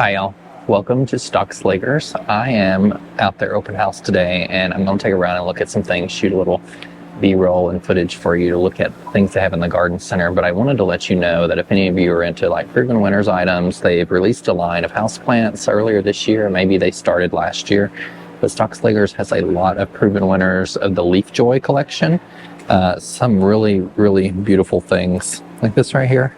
Hi y'all, welcome to Stockslagers. I am out there open house today and I'm going to take a round and look at some things, shoot a little B-roll and footage for you to look at things they have in the garden center. But I wanted to let you know that if any of you are into like proven winners items, they've released a line of houseplants earlier this year. Maybe they started last year, but Stockslagers has a lot of proven winners of the Leaf Joy collection. Some really beautiful things like this right here.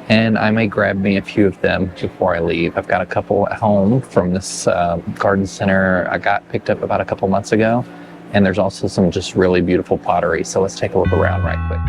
And I may grab me a few of them before I leave. I've got a couple at home from this garden center I got picked up about a couple months ago. And there's also some just really beautiful pottery. So let's take a look around right quick.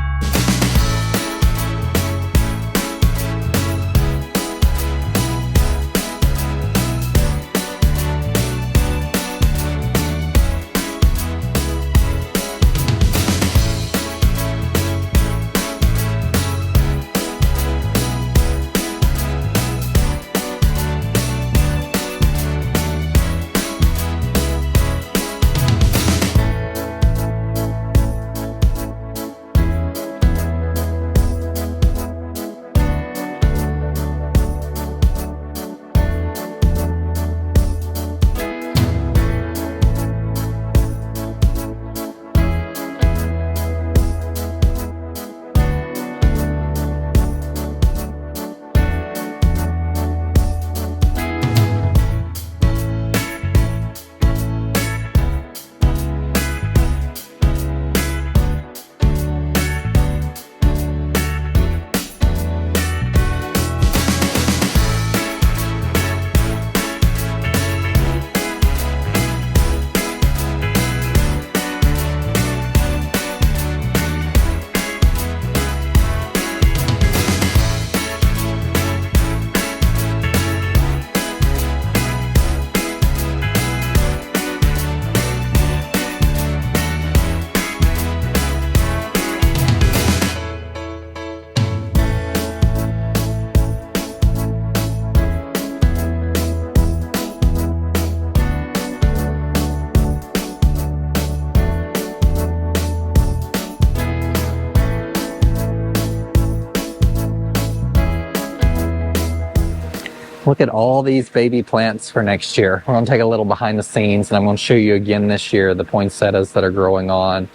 Look at all these baby plants for next year. We're going to take a little behind the scenes and I'm going to show you again this year the poinsettias that are growing on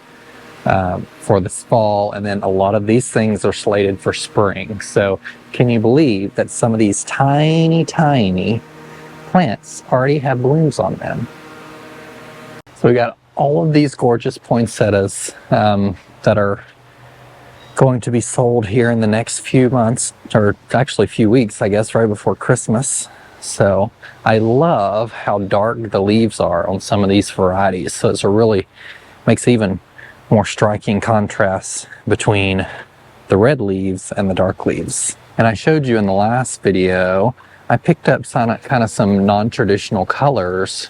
for this fall. And then a lot of these things are slated for spring. So can you believe that some of these tiny plants already have blooms on them? So we got all of these gorgeous poinsettias that are going to be sold here in the next few months, or actually few weeks, I guess, right before Christmas. So I love how dark the leaves are on some of these varieties. So it's makes even more striking contrast between the red leaves and the dark leaves. And I showed you in the last video, I picked up some non-traditional colors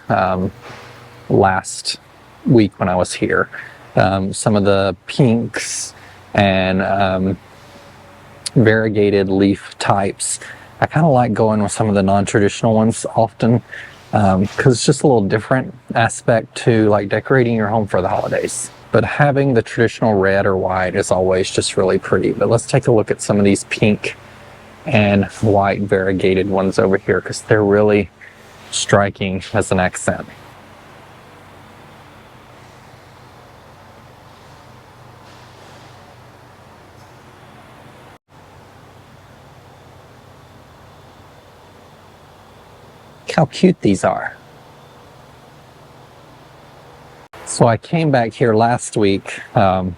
last week when I was here. Some of the pinks and variegated leaf types. I kind of like going with some of the non-traditional ones often because it's just a little different aspect to like decorating your home for the holidays. But having the traditional red or white is always just really pretty. But let's take a look at some of these pink and white variegated ones over here because they're really striking as an accent. How cute these are. So I came back here last week and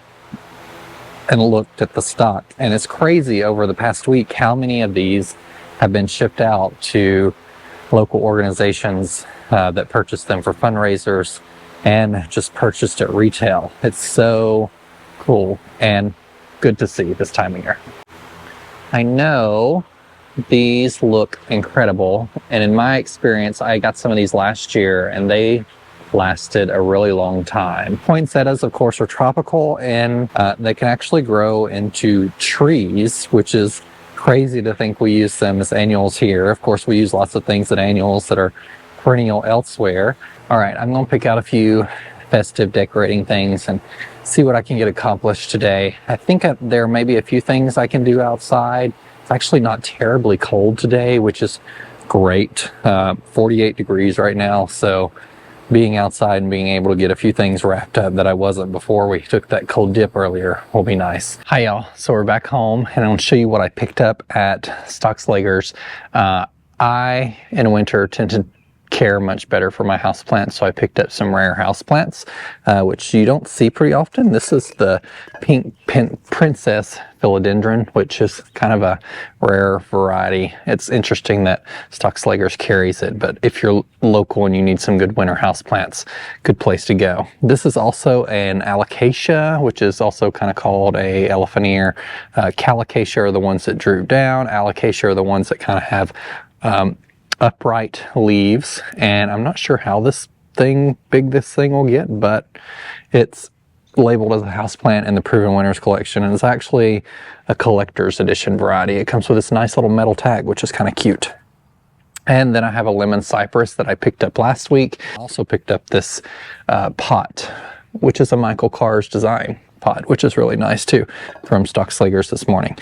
looked at the stock, and it's crazy over the past week how many of these have been shipped out to local organizations that purchased them for fundraisers and just purchased at retail. It's so cool and good to see this time of year. I know these look incredible, and in my experience I got some of these last year and they lasted a really long time. Poinsettias of course are tropical and they can actually grow into trees, which is crazy to think we use them as annuals here. Of course we use lots of things at annuals that are perennial elsewhere. Alright, I'm going to pick out a few festive decorating things and see what I can get accomplished today. I think there may be a few things I can do outside. It's actually not terribly cold today, which is great. 48 degrees right now, so being outside and being able to get a few things wrapped up that I wasn't before we took that cold dip earlier will be nice. Hi y'all, so we're back home and I'll show you what I picked up at Stockslager's. I, in winter, tend to care much better for my houseplants, so I picked up some rare houseplants, which you don't see pretty often. This is the pink princess philodendron, which is kind of a rare variety. It's interesting that Stockslager's carries it, but if you're local and you need some good winter houseplants, good place to go. This is also an alocasia, which is also kind of called a elephant-ear. Calicacia are the ones that droop down. Alocasia are the ones that kind of have upright leaves, and I'm not sure how big this thing will get, but it's labeled as a houseplant in the Proven Winners collection, and it's actually a collector's edition variety. It comes with this nice little metal tag, which is kind of cute. And then I have a lemon cypress that I picked up last week. I also picked up this pot, which is a Michael Kors design pot, which is really nice too, from Stockslager's this morning.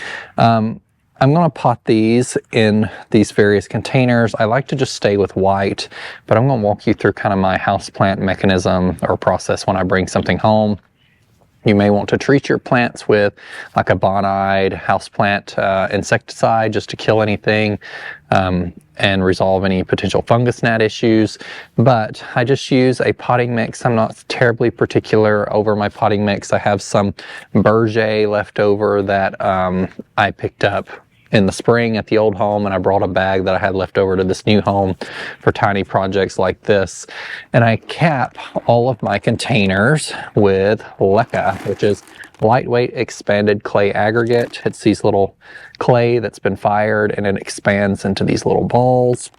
I'm going to pot these in these various containers. I like to just stay with white, but I'm going to walk you through kind of my houseplant mechanism or process when I bring something home. You may want to treat your plants with like a bonide houseplant insecticide just to kill anything and resolve any potential fungus gnat issues. But I just use a potting mix. I'm not terribly particular over my potting mix. I have some Berger left over that I picked up in the spring at the old home, and I brought a bag that I had left over to this new home for tiny projects like this. And I cap all of my containers with LECA, which is lightweight expanded clay aggregate. It's these little clay that's been fired and it expands into these little balls.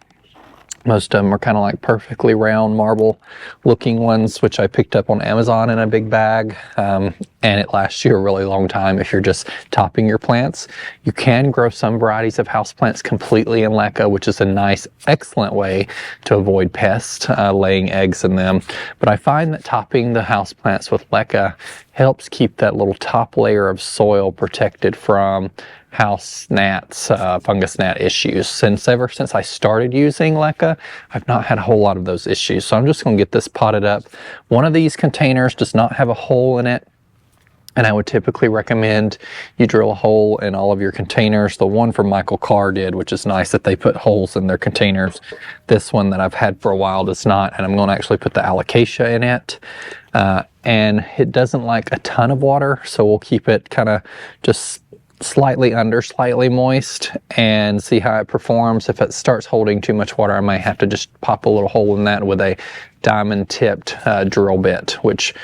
Most of them are kind of like perfectly round marble looking ones, which I picked up on Amazon in a big bag. And it lasts you a really long time if you're just topping your plants. You can grow some varieties of houseplants completely in LECA, which is a nice, excellent way to avoid pests laying eggs in them. But I find that topping the houseplants with LECA helps keep that little top layer of soil protected from house gnats, fungus gnat issues. Ever since I started using LECA, I've not had a whole lot of those issues. So I'm just going to get this potted up. One of these containers does not have a hole in it, and I would typically recommend you drill a hole in all of your containers. The one from Michael Kors did, which is nice that they put holes in their containers. This one that I've had for a while does not, and I'm going to actually put the alocasia in it. And it doesn't like a ton of water, so we'll keep it kind of just slightly under, slightly moist, and see how it performs. If it starts holding too much water, I might have to just pop a little hole in that with a diamond tipped drill bit, which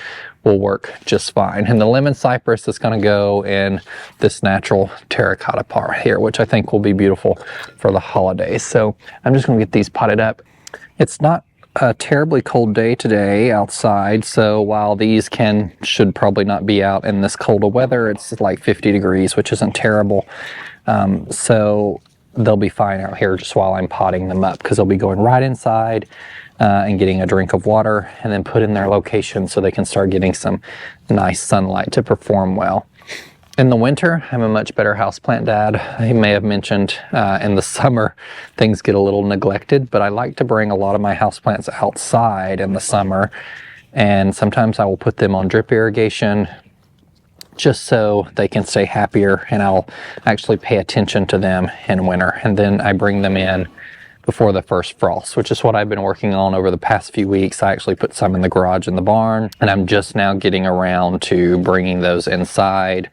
will work just fine. And the lemon cypress is going to go in this natural terracotta pot here, which I think will be beautiful for the holidays. So I'm just going to get these potted up. It's not a terribly cold day today outside, so while these should probably not be out in this cold of weather, it's like 50 degrees, which isn't terrible. So they'll be fine out here just while I'm potting them up, because they'll be going right inside and getting a drink of water and then put in their location so they can start getting some nice sunlight to perform well. In the winter, I'm a much better houseplant dad. I may have mentioned in the summer things get a little neglected, but I like to bring a lot of my houseplants outside in the summer, and sometimes I will put them on drip irrigation just so they can stay happier, and I'll actually pay attention to them in winter. And then I bring them in before the first frost, which is what I've been working on over the past few weeks. I actually put some in the garage in the barn, and I'm just now getting around to bringing those inside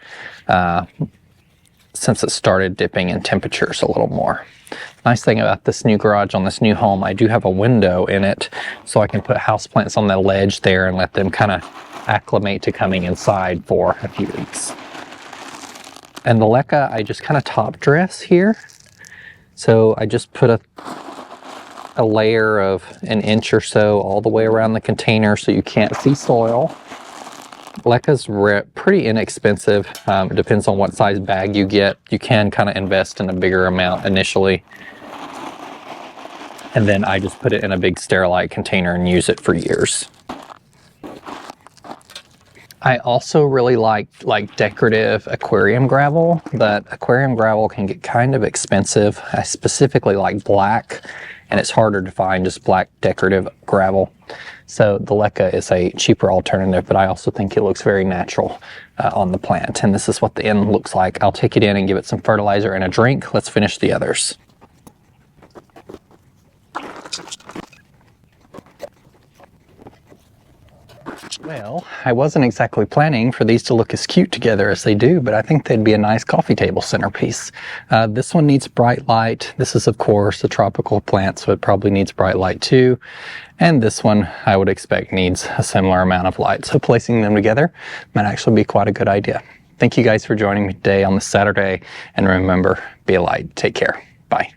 since it started dipping in temperatures a little more. Nice thing about this new garage on this new home, I do have a window in it, so I can put houseplants on the ledge there and let them kind of acclimate to coming inside for a few weeks. And the LECA, I just kind of top dress here. So I just put a layer of an inch or so all the way around the container so you can't see soil. LECA's pretty inexpensive. It depends on what size bag you get. You can kind of invest in a bigger amount initially. And then I just put it in a big Sterilite container and use it for years. I also really like decorative aquarium gravel, but aquarium gravel can get kind of expensive. I specifically like black, and it's harder to find just black decorative gravel. So the LECA is a cheaper alternative, but I also think it looks very natural on the plant. And this is what the end looks like. I'll take it in and give it some fertilizer and a drink. Let's finish the others. Well, I wasn't exactly planning for these to look as cute together as they do, but I think they'd be a nice coffee table centerpiece. This one needs bright light. This is, of course, a tropical plant, so it probably needs bright light too. And this one, I would expect, needs a similar amount of light. So placing them together might actually be quite a good idea. Thank you guys for joining me today on this Saturday. And remember, be a light. Take care. Bye.